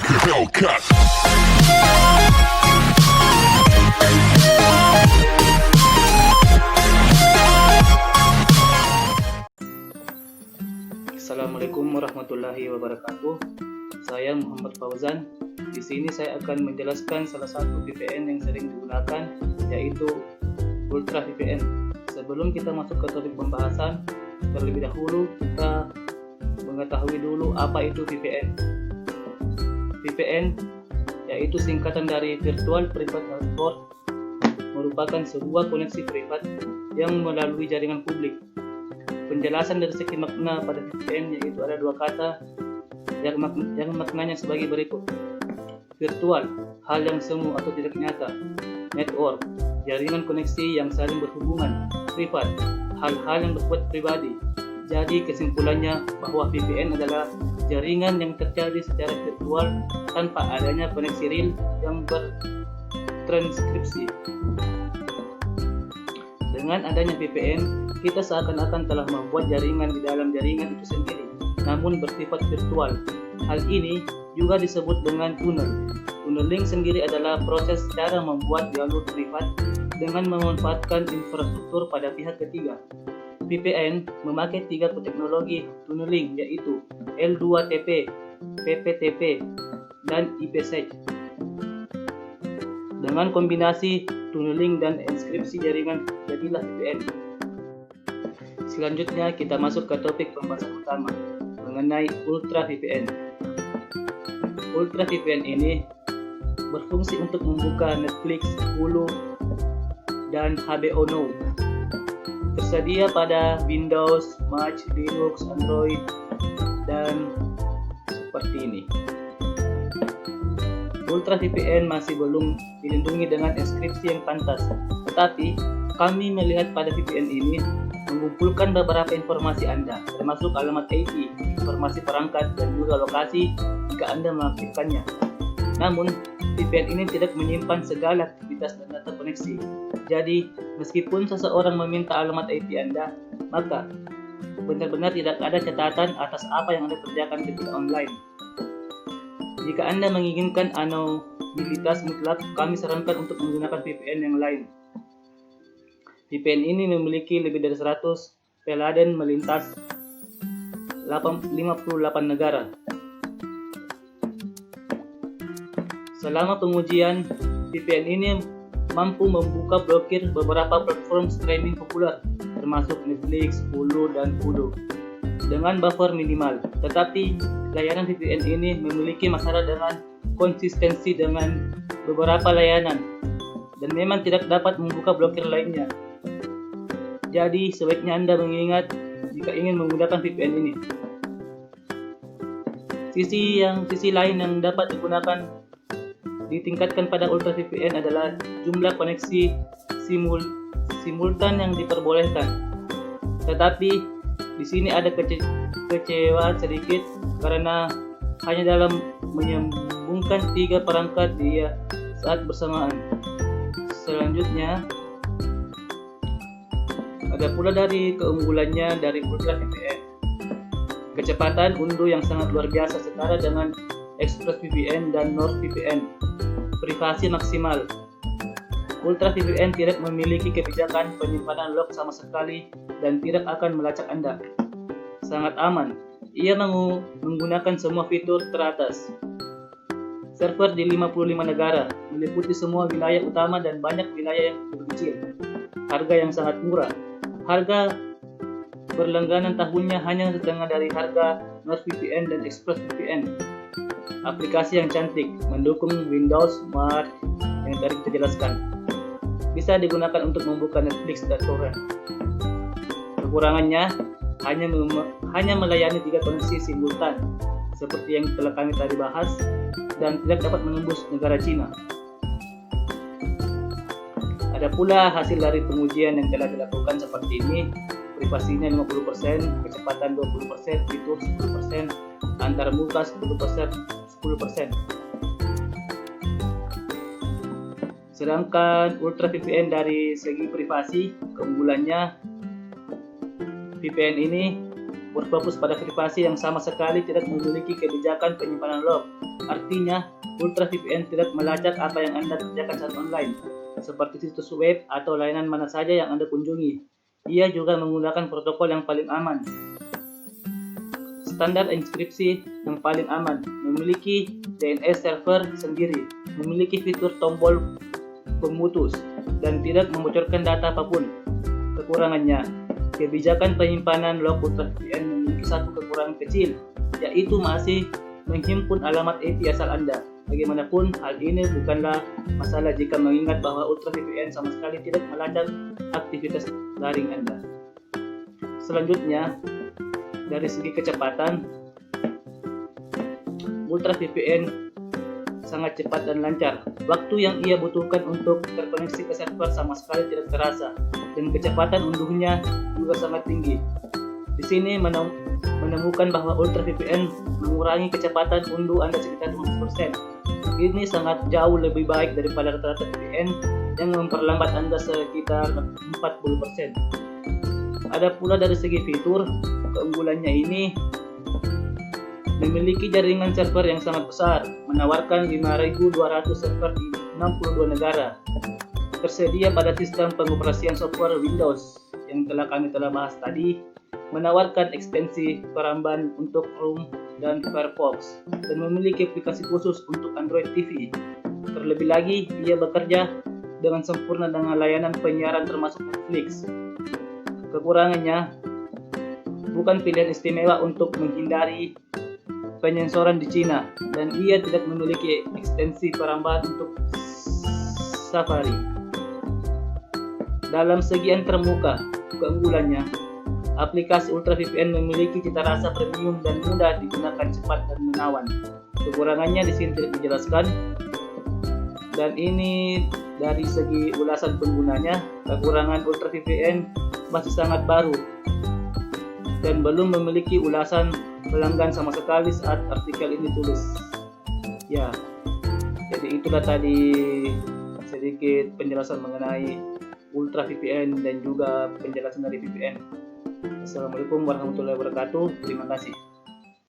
like a Hellcat. Assalamualaikum warahmatullahi wabarakatuh. Saya Muhammad Fauzan. Di sini saya akan menjelaskan salah satu VPN yang sering digunakan, yaitu Ultra VPN. Sebelum kita masuk ke topik pembahasan, terlebih dahulu kita mengetahui dulu apa itu VPN. VPN yaitu singkatan dari Virtual Private Network, merupakan sebuah koneksi privat yang melalui jaringan publik. Penjelasan dari segi makna pada VPN yaitu ada dua kata yang maknanya sebagai berikut. Virtual, hal yang semu atau tidak nyata. Network, jaringan koneksi yang saling berhubungan. Privat, hal-hal yang bersifat pribadi. Jadi kesimpulannya bahwa VPN adalah jaringan yang terjadi secara virtual tanpa adanya koneksi real yang bertranskripsi. Dengan adanya VPN, kita seakan-akan telah membuat jaringan di dalam jaringan itu sendiri, namun bersifat virtual. Hal ini juga disebut dengan tunnel. Tunneling sendiri adalah proses cara membuat jalur privat dengan memanfaatkan infrastruktur pada pihak ketiga. VPN memakai tiga teknologi tunneling, yaitu L2TP, PPTP, dan IPsec. Dengan kombinasi tunneling dan inskripsi jaringan, jadilah VPN. Selanjutnya kita masuk ke topik pembahasan utama mengenai Ultra VPN. Ultra VPN ini berfungsi untuk membuka Netflix, Hulu, dan HBO Now. Tersedia pada Windows, Mac, Linux, Android, dan seperti ini. Ultra VPN masih belum dilindungi dengan inskripsi yang pantas, tetapi kami melihat pada VPN ini mengumpulkan beberapa informasi Anda, termasuk alamat IP, informasi perangkat, dan juga lokasi jika Anda mengaktifkannya. Namun, VPN ini tidak menyimpan segala aktivitas dan data koneksi. Jadi, meskipun seseorang meminta alamat IP Anda, maka benar-benar tidak ada catatan atas apa yang Anda kerjakan ketika online. Jika Anda menginginkan anonimitas mutlak, kami sarankan untuk menggunakan VPN yang lain. VPN ini memiliki lebih dari 100 peladen melintas 58 negara. Selama pengujian, VPN ini mampu membuka blokir beberapa platform streaming populer, termasuk Netflix, Hulu, dan Vudu, dengan buffer minimal. Tetapi, layanan VPN ini memiliki masalah dengan konsistensi dengan beberapa layanan, dan memang tidak dapat membuka blokir lainnya. Jadi, sebaiknya Anda mengingat jika ingin menggunakan VPN ini. Sisi lain yang dapat ditingkatkan pada Ultra VPN adalah jumlah koneksi simultan yang diperbolehkan. Tetapi di sini ada kecewaan sedikit karena hanya dalam menyambungkan 3 perangkat di saat bersamaan. Selanjutnya, ada pula dari keunggulannya dari Ultra VPN. Kecepatan unduh yang sangat luar biasa setara dengan ExpressVPN dan NordVPN. Privasi maksimal. Ultra VPN tidak memiliki kebijakan penyimpanan log sama sekali dan tidak akan melacak Anda. Sangat aman. Ia menggunakan semua fitur teratas. Server di 55 negara, meliputi semua wilayah utama dan banyak wilayah yang lebih kecil. Harga yang sangat murah. Harga berlangganan tahunnya hanya setengah dari harga NordVPN dan ExpressVPN. Aplikasi yang cantik, mendukung Windows, Mac, yang tadi kita jelaskan. Bisa digunakan untuk membuka Netflix dan torrent. Kekurangannya hanya melayani 3 koneksi simultan, seperti yang telah kami tadi bahas, dan tidak dapat menembus negara Cina. Ada pula hasil dari pengujian yang telah dilakukan seperti ini. Privasinya 50%, kecepatan 20%, fitur 10%, antarmuka 10%. Sedangkan Ultra VPN dari segi privasi, keunggulannya VPN ini berfokus pada privasi yang sama sekali tidak memiliki kebijakan penyimpanan log. Artinya, Ultra VPN tidak melacak apa yang Anda kerjakan saat online, seperti situs web atau layanan mana saja yang Anda kunjungi. Ia juga menggunakan protokol yang paling aman. Standar enkripsi yang paling aman, memiliki DNS server sendiri, memiliki fitur tombol pemutus, dan tidak membocorkan data apapun. Kekurangannya, kebijakan penyimpanan log Ultra VPN memiliki satu kekurangan kecil, yaitu masih menghimpun alamat IP asal Anda. Bagaimanapun, hal ini bukanlah masalah jika mengingat bahwa Ultra VPN sama sekali tidak melacak aktivitas daring Anda. Selanjutnya, dari segi kecepatan, Ultra VPN sangat cepat dan lancar. Waktu yang ia butuhkan untuk terkoneksi ke server sama sekali tidak terasa, dan kecepatan unduhnya juga sangat tinggi. Di sini menemukan bahwa Ultra VPN mengurangi kecepatan unduh Anda sekitar 50%. Ini sangat jauh lebih baik daripada rata-rata VPN yang memperlambat Anda sekitar 40%. Ada pula dari segi fitur, keunggulannya ini memiliki jaringan server yang sangat besar, menawarkan 5.200 server di 62 negara. Tersedia pada sistem pengoperasian software Windows yang kami telah bahas tadi, menawarkan ekstensi peramban untuk Chrome dan Firefox, dan memiliki aplikasi khusus untuk Android TV. Terlebih lagi, ia bekerja dengan sempurna dengan layanan penyiaran termasuk Netflix. Kekurangannya, bukan pilihan istimewa untuk menghindari penyensoran di Cina, dan ia tidak memiliki ekstensi perambahan untuk Safari. Dalam segi termuka, keunggulannya, aplikasi Ultra VPN memiliki cita rasa premium dan mudah digunakan, cepat dan menawan. Kekurangannya di sini tidak dijelaskan. Dan ini dari segi ulasan penggunanya, kekurangan Ultra VPN masih sangat baru dan belum memiliki ulasan pelanggan sama sekali saat artikel ini tulis. Ya, jadi itulah tadi sedikit penjelasan mengenai Ultra VPN dan juga penjelasan dari VPN. Assalamualaikum warahmatullahi wabarakatuh. Terima kasih.